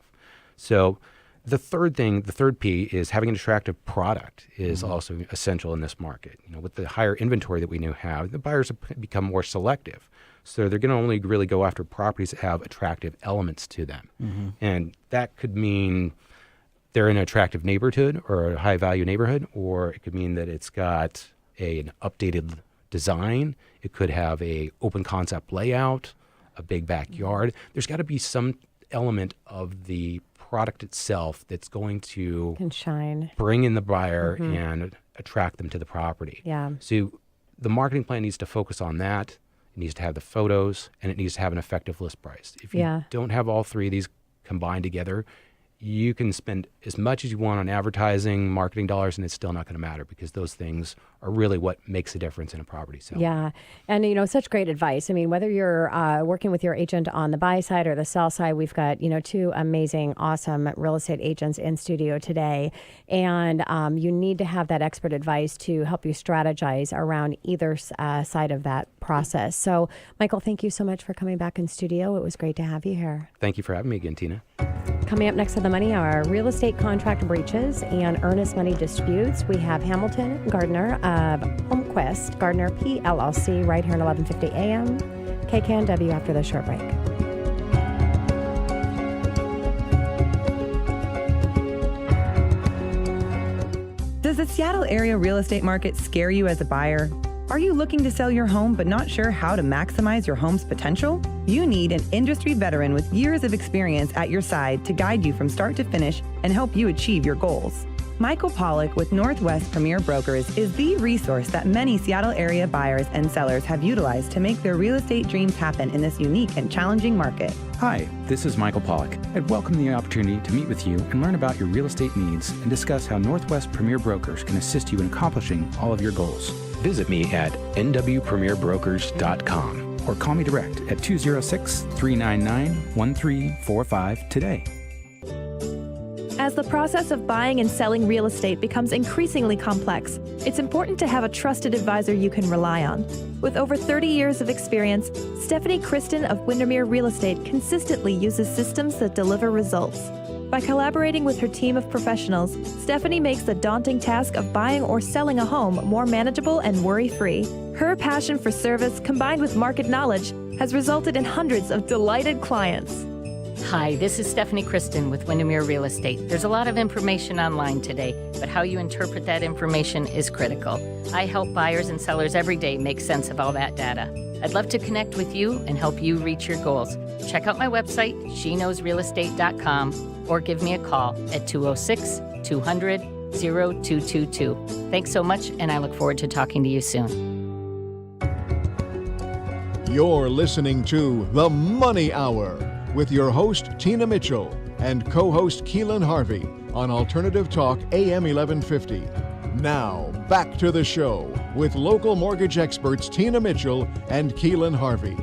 So the third P is having an attractive product is also essential in this market. With the higher inventory that we now have, the buyers have become more selective. So they're going to only really go after properties that have attractive elements to them. And that could mean they're in an attractive neighborhood or a high-value neighborhood, or it could mean that it's got an updated design. It could have a open concept layout, a big backyard. There's got to be some element of the product itself that's going to bring in the buyer and attract them to the property. Yeah. So the marketing plan needs to focus on that. It needs to have the photos, and it needs to have an effective list price. If you don't have all three of these combined together, you can spend as much as you want on advertising, marketing dollars, and it's still not going to matter, because those things are really what makes a difference in a property sale. Yeah. And, such great advice. I mean, whether you're working with your agent on the buy side or the sell side, we've got, two amazing, awesome real estate agents in studio today. And you need to have that expert advice to help you strategize around either side of that process. So, Michael, thank you so much for coming back in studio. It was great to have you here. Thank you for having me again, Tina. Coming up next on the Money Hour, real estate contract breaches and earnest money disputes. We have Hamilton Gardiner of Holmquist Gardiner PLLC right here at 11:50 a.m. KKNW after the short break. Does the Seattle area real estate market scare you as a buyer? Are you looking to sell your home but not sure how to maximize your home's potential? You need an industry veteran with years of experience at your side to guide you from start to finish and help you achieve your goals. Michael Pollock with Northwest Premier Brokers is the resource that many Seattle area buyers and sellers have utilized to make their real estate dreams happen in this unique and challenging market. Hi, this is Michael Pollock. I'd welcome the opportunity to meet with you and learn about your real estate needs and discuss how Northwest Premier Brokers can assist you in accomplishing all of your goals. Visit me at nwpremierbrokers.com or call me direct at 206-399-1345 today. As the process of buying and selling real estate becomes increasingly complex, it's important to have a trusted advisor you can rely on. With over 30 years of experience, Stephanie Kristen of Windermere Real Estate consistently uses systems that deliver results. By collaborating with her team of professionals, Stephanie makes the daunting task of buying or selling a home more manageable and worry-free. Her passion for service, combined with market knowledge, has resulted in hundreds of delighted clients. Hi, this is Stephanie Kristen with Windermere Real Estate. There's a lot of information online today, but how you interpret that information is critical. I help buyers and sellers every day make sense of all that data. I'd love to connect with you and help you reach your goals. Check out my website, sheknowsrealestate.com, or give me a call at 206-200-0222. Thanks so much, and I look forward to talking to you soon. You're listening to The Money Hour with your host, Tina Mitchell, and co-host Keelan Harvey on Alternative Talk AM 1150. Now, back to the show with local mortgage experts Tina Mitchell and Keelan Harvey.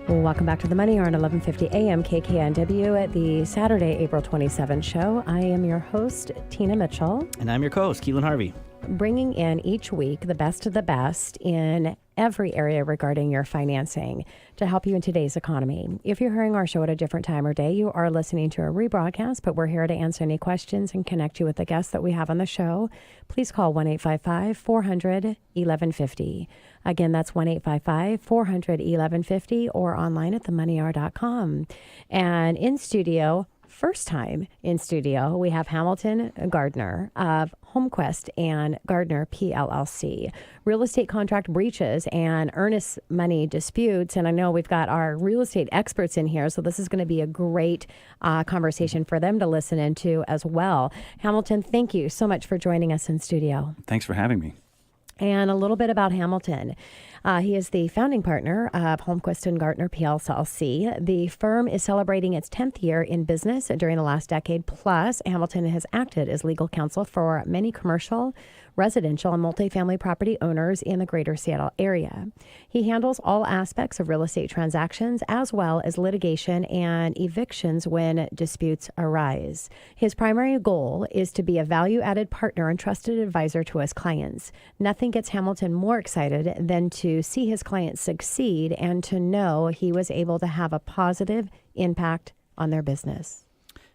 Welcome back to the Money Hour on 1150 AM KKNW at the Saturday, April 27th show. I am your host, Tina Mitchell. And I'm your co-host, Keelan Harvey. Bringing in each week the best of the best in every area regarding your financing to help you in today's economy. If you're hearing our show at a different time or day, you are listening to a rebroadcast, but we're here to answer any questions and connect you with the guests that we have on the show. Please call 1-855-400-1150. Again, that's 1-855-400-1150 or online at themoneyhour.com. And in studio, first time in studio, we have Hamilton Gardiner of Holmquist and Gardiner PLLC. Real estate contract breaches and earnest money disputes. And I know we've got our real estate experts in here, so this is going to be a great conversation for them to listen into as well. Hamilton, thank you so much for joining us in studio. Thanks for having me. And a little bit about Hamilton. He is the founding partner of Holmquist Gardiner PLLC. The firm is celebrating its 10th year in business during the last decade. Plus, Hamilton has acted as legal counsel for many commercial, residential, and multifamily property owners in the greater Seattle area. He handles all aspects of real estate transactions as well as litigation and evictions when disputes arise. His primary goal is to be a value-added partner and trusted advisor to his clients. Nothing gets Hamilton more excited than to see his clients succeed and to know he was able to have a positive impact on their business.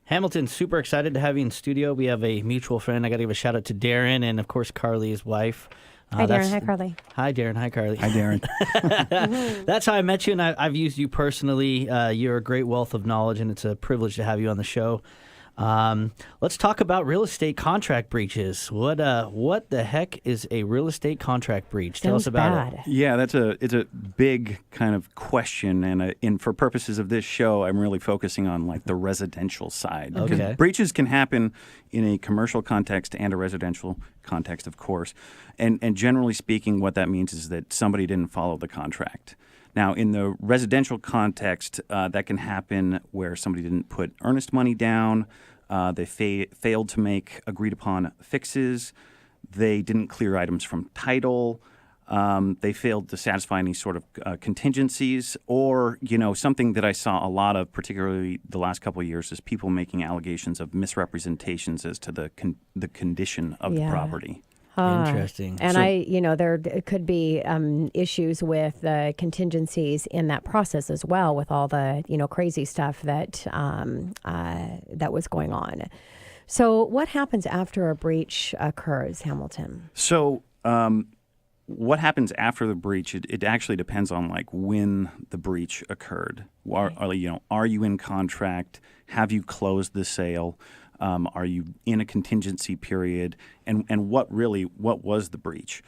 Hamilton, super excited to have you in studio. We have a mutual friend. I got to give a shout out to Darren and, of course, Carly, his wife. Hi, Darren. Hi, Carly. Hi, Darren. Hi, Carly. Hi, Darren. That's how I met you, and I've used you personally. You're a great wealth of knowledge, and it's a privilege to have you on the show. Let's talk about real estate contract breaches. What the heck is a real estate contract breach? Tell us about it. Yeah, it's a big kind of question, and for purposes of this show, I'm really focusing on like the residential side. Okay. Because breaches can happen in a commercial context and a residential context, of course. And generally speaking, what that means is that somebody didn't follow the contract. Now, in the residential context, that can happen where somebody didn't put earnest money down, they failed to make agreed-upon fixes, they didn't clear items from title, they failed to satisfy any sort of contingencies, or, something that I saw a lot of, particularly the last couple of years, is people making allegations of misrepresentations as to the condition of the property. Interesting. And there could be issues with the contingencies in that process as well, with all the crazy stuff that that was going on. So, what happens after a breach occurs, Hamilton? So, what happens after the breach? It actually depends on like when the breach occurred. Are you in contract? Have you closed the sale? Are you in a contingency period? And what was the breach?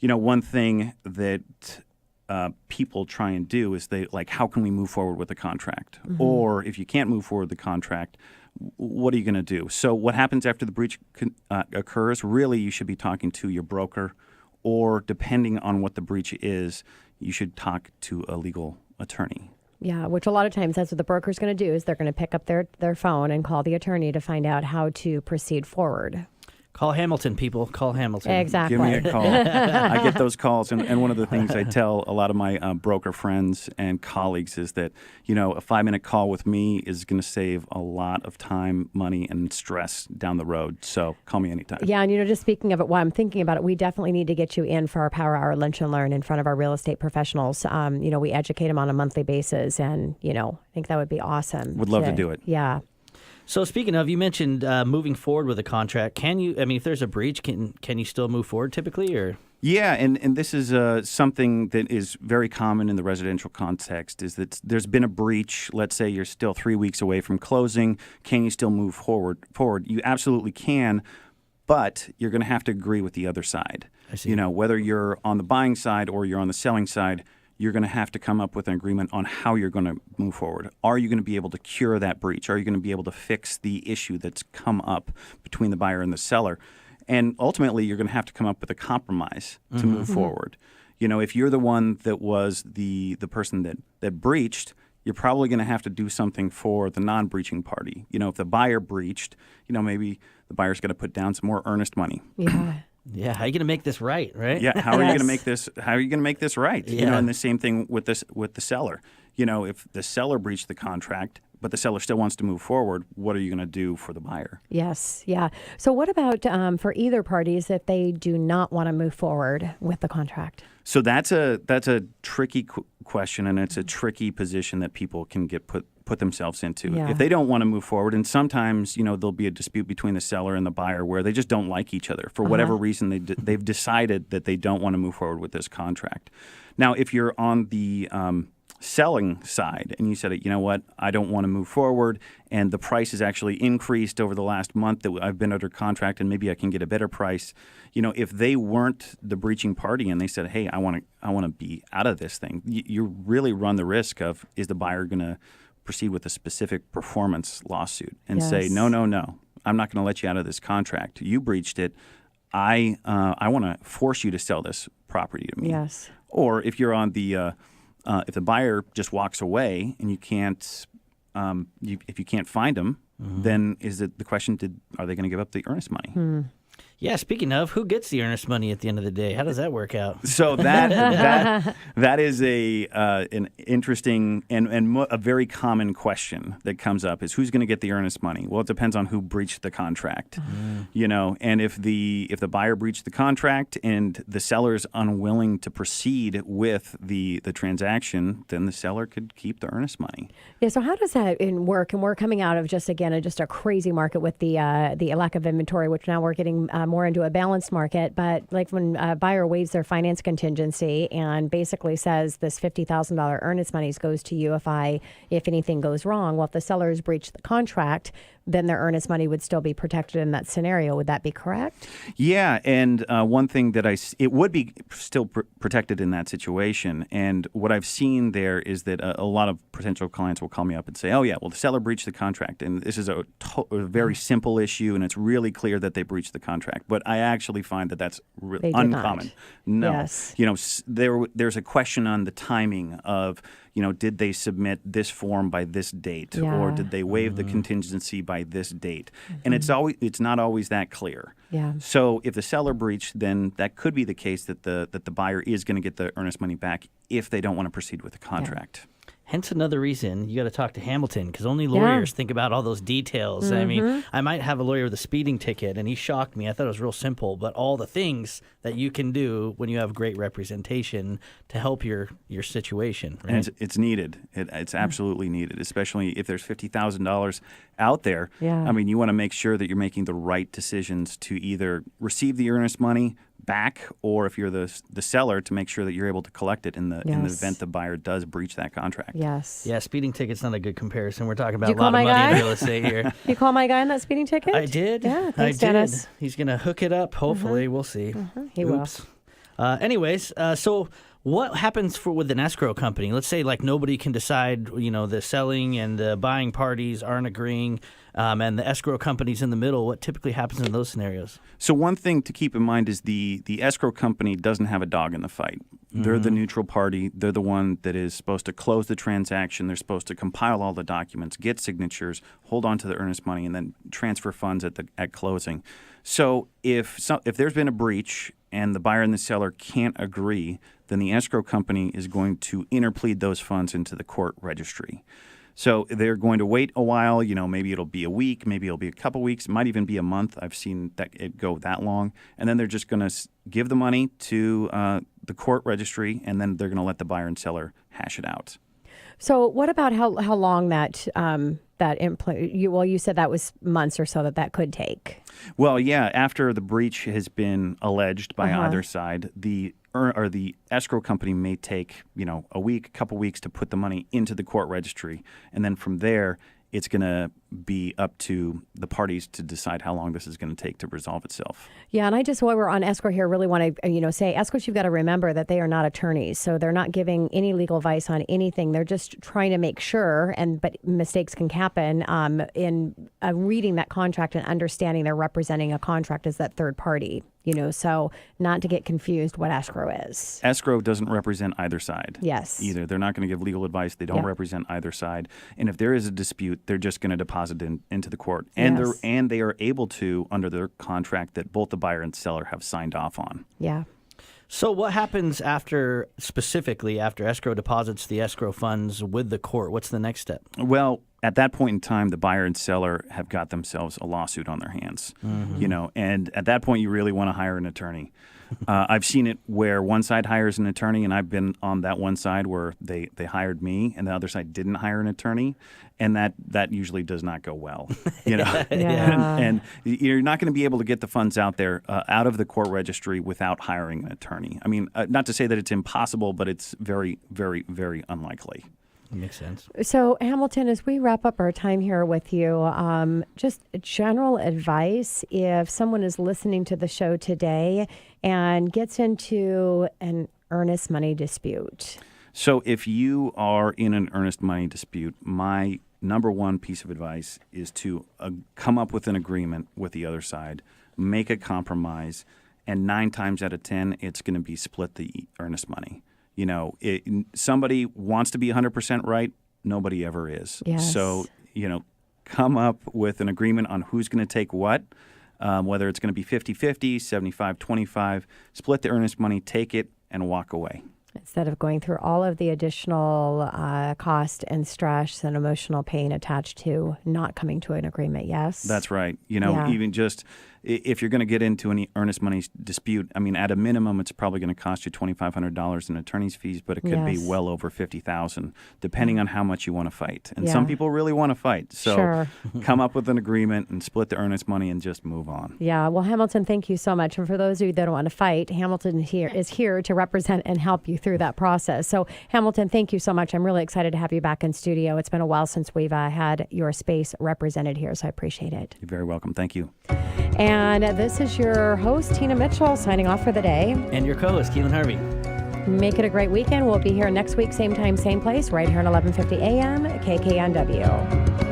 One thing that people try and do is how can we move forward with the contract? Mm-hmm. Or if you can't move forward with the contract, what are you going to do? So what happens after the breach occurs? Really, you should be talking to your broker, or depending on what the breach is, you should talk to a legal attorney. Yeah, which a lot of times that's what the broker's going to do is they're going to pick up their phone and call the attorney to find out how to proceed forward. Call Hamilton, people. Call Hamilton. Exactly. Give me a call. I get those calls, and one of the things I tell a lot of my broker friends and colleagues is that, a 5-minute call with me is going to save a lot of time, money, and stress down the road. So call me anytime. Yeah, and just speaking of it, while I'm thinking about it, we definitely need to get you in for our Power Hour Lunch and Learn in front of our real estate professionals. We educate them on a monthly basis, and, I think that would be awesome. Would love to do it. Yeah. So speaking of, you mentioned moving forward with a contract. Can you? If there's a breach, can you still move forward typically, or? Yeah, and this is something that is very common in the residential context. Is that there's been a breach. Let's say you're still 3 weeks away from closing. Can you still move forward? You absolutely can, but you're going to have to agree with the other side. I see. Whether you're on the buying side or you're on the selling side, you're going to have to come up with an agreement on how you're going to move forward. Are you going to be able to cure that breach? Are you going to be able to fix the issue that's come up between the buyer and the seller? And ultimately, you're going to have to come up with a compromise to move forward. If you're the one that was the person that breached, you're probably going to have to do something for the non-breaching party. If the buyer breached, maybe the buyer's going to put down some more earnest money. Yeah. Yeah, how are you going to make this right? Yeah, how are you going to make this? How are you going to make this right? Yeah. And the same thing with the seller. If the seller breached the contract, but the seller still wants to move forward, what are you going to do for the buyer? Yes, yeah. So what about for either parties if they do not want to move forward with the contract? So that's a tricky question, and it's a tricky position that people can get put themselves into. Yeah. If they don't want to move forward, and sometimes there'll be a dispute between the seller and the buyer where they just don't like each other for whatever reason. They've decided that they don't want to move forward with this contract. Now, if you're on the selling side and you said, I don't want to move forward, and the price has actually increased over the last month that I've been under contract, and maybe I can get a better price. If they weren't the breaching party and they said, hey, I want to be out of this thing, you really run the risk of, is the buyer going to proceed with a specific performance lawsuit and say, no, I'm not going to let you out of this contract. You breached it. I want to force you to sell this property to me. Yes. Or if you're on the if the buyer just walks away and you can't if you can't find them, then is it the question? Are they going to give up the earnest money? Yeah, speaking of, who gets the earnest money at the end of the day? How does that work out? So that is an interesting and a very common question that comes up is who's going to get the earnest money? Well, it depends on who breached the contract, and if the buyer breached the contract and the seller is unwilling to proceed with the transaction, then the seller could keep the earnest money. Yeah. So how does that work? And we're coming out of just a crazy market with the lack of inventory, which now we're getting more into a balanced market. But like when a buyer waives their finance contingency and basically says this $50,000 earnest money goes to you if anything goes wrong. Well, if the seller has breached the contract, then their earnest money would still be protected in that scenario. Would that be correct? Yeah, and one thing that it would be still protected in that situation. And what I've seen there is that a lot of potential clients will call me up and say, "Oh yeah, well the seller breached the contract, and this is a very simple issue, and it's really clear that they breached the contract." But I actually find that that's uncommon. No, Yes. There's a question on the timing of. Did they submit this form by this date, or did they waive the contingency by this date? And it's not always that clear. Yeah. So if the seller breached, then that could be the case that the buyer is going to get the earnest money back if they don't want to proceed with the contract. Hence another reason you got to talk to Hamilton, because only lawyers think about all those details. I mean, I might have a lawyer with a speeding ticket, and he shocked me. I thought it was real simple, but all the things that you can do when you have great representation to help your situation. Right? And it's needed. It's absolutely needed, especially if there's $50,000 out there. Yeah. I mean, you want to make sure that you're making the right decisions to either receive the earnest money back, or if you're the seller, to make sure that you're able to collect it in the event the buyer does breach that contract. Yes. Yeah, speeding ticket's not a good comparison. We're talking about a call lot of my money guy? in real estate here. You call my guy on that speeding ticket? I did. Yeah, thanks, I did. Dennis. He's going to hook it up, hopefully. We'll see. He will. Oops. Anyways, so what happens with an escrow company? Let's say like nobody can decide, the selling and the buying parties aren't agreeing, and the escrow company's in the middle. What typically happens in those scenarios? So one thing to keep in mind is the escrow company doesn't have a dog in the fight. They're the neutral party. They're the one that is supposed to close the transaction. They're supposed to compile all the documents, get signatures, hold on to the earnest money, and then transfer funds at closing. So if there's been a breach and the buyer and the seller can't agree, then the escrow company is going to interplead those funds into the court registry. So they're going to wait a while. Maybe it'll be a week, maybe it'll be a couple weeks, it might even be a month. I've seen that it go that long. And then they're just going to give the money to the court registry, and then they're going to let the buyer and seller hash it out. So what about how long you said that was months or so that could take? Well, yeah, after the breach has been alleged by either side, the escrow company may take, a week, a couple weeks to put the money into the court registry, and then from there it's going to be up to the parties to decide how long this is going to take to resolve itself. Yeah, and I just, while we're on escrow here, really want to, say escrows, you've got to remember that they are not attorneys. So they're not giving any legal advice on anything. They're just trying to make sure, but mistakes can happen in reading that contract and understanding they're representing a contract as that third party. So not to get confused what escrow is. Escrow doesn't represent either side. Yes. Either. They're not going to give legal advice. They don't represent either side. And if there is a dispute, they're just going to deposit into the court. And they are able to, under their contract that both the buyer and seller have signed off on. Yeah. So what happens specifically after escrow deposits the escrow funds with the court? What's the next step? Well, at that point in time, the buyer and seller have got themselves a lawsuit on their hands, and at that point, you really want to hire an attorney. I've seen it where one side hires an attorney, and I've been on that one side where they hired me, and the other side didn't hire an attorney, and that usually does not go well. And you're not going to be able to get the funds out there out of the court registry without hiring an attorney. I mean, not to say that it's impossible, but it's very, very, very unlikely. That makes sense. So, Hamilton, as we wrap up our time here with you, just general advice if someone is listening to the show today and gets into an earnest money dispute. So if you are in an earnest money dispute, my number one piece of advice is to come up with an agreement with the other side. make a compromise, and 9 times out of 10, it's going to be split the earnest money. Somebody wants to be 100% right. Nobody ever is. Yes. So, come up with an agreement on who's going to take what, whether it's going to be 50-50, 75-25, split the earnest money, take it, and walk away. Instead of going through all of the additional cost and stress and emotional pain attached to not coming to an agreement, yes? That's right. Even just if you're going to get into any earnest money dispute, at a minimum, it's probably going to cost you $2,500 in attorney's fees, but it could be well over $50,000, depending on how much you want to fight. And some people really want to fight. So come up with an agreement and split the earnest money and just move on. Yeah. Well, Hamilton, thank you so much. And for those of you that don't want to fight, Hamilton is here to represent and help you through that process. So, Hamilton, thank you so much. I'm really excited to have you back in studio. It's been a while since we've had your space represented here, so I appreciate it. You're very welcome. Thank you. And this is your host, Tina Mitchell, signing off for the day. And your co-host, Keelan Harvey. Make it a great weekend. We'll be here next week, same time, same place, right here at 11:50 a.m. KKNW.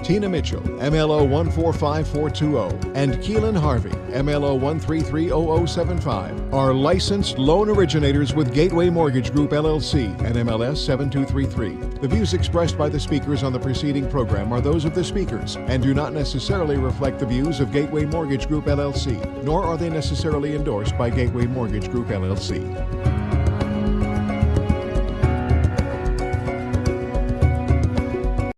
Tina Mitchell, MLO 145420, and Keelan Harvey, MLO 1330075, are licensed loan originators with Gateway Mortgage Group LLC and MLS 7233. The views expressed by the speakers on the preceding program are those of the speakers and do not necessarily reflect the views of Gateway Mortgage Group LLC, nor are they necessarily endorsed by Gateway Mortgage Group LLC.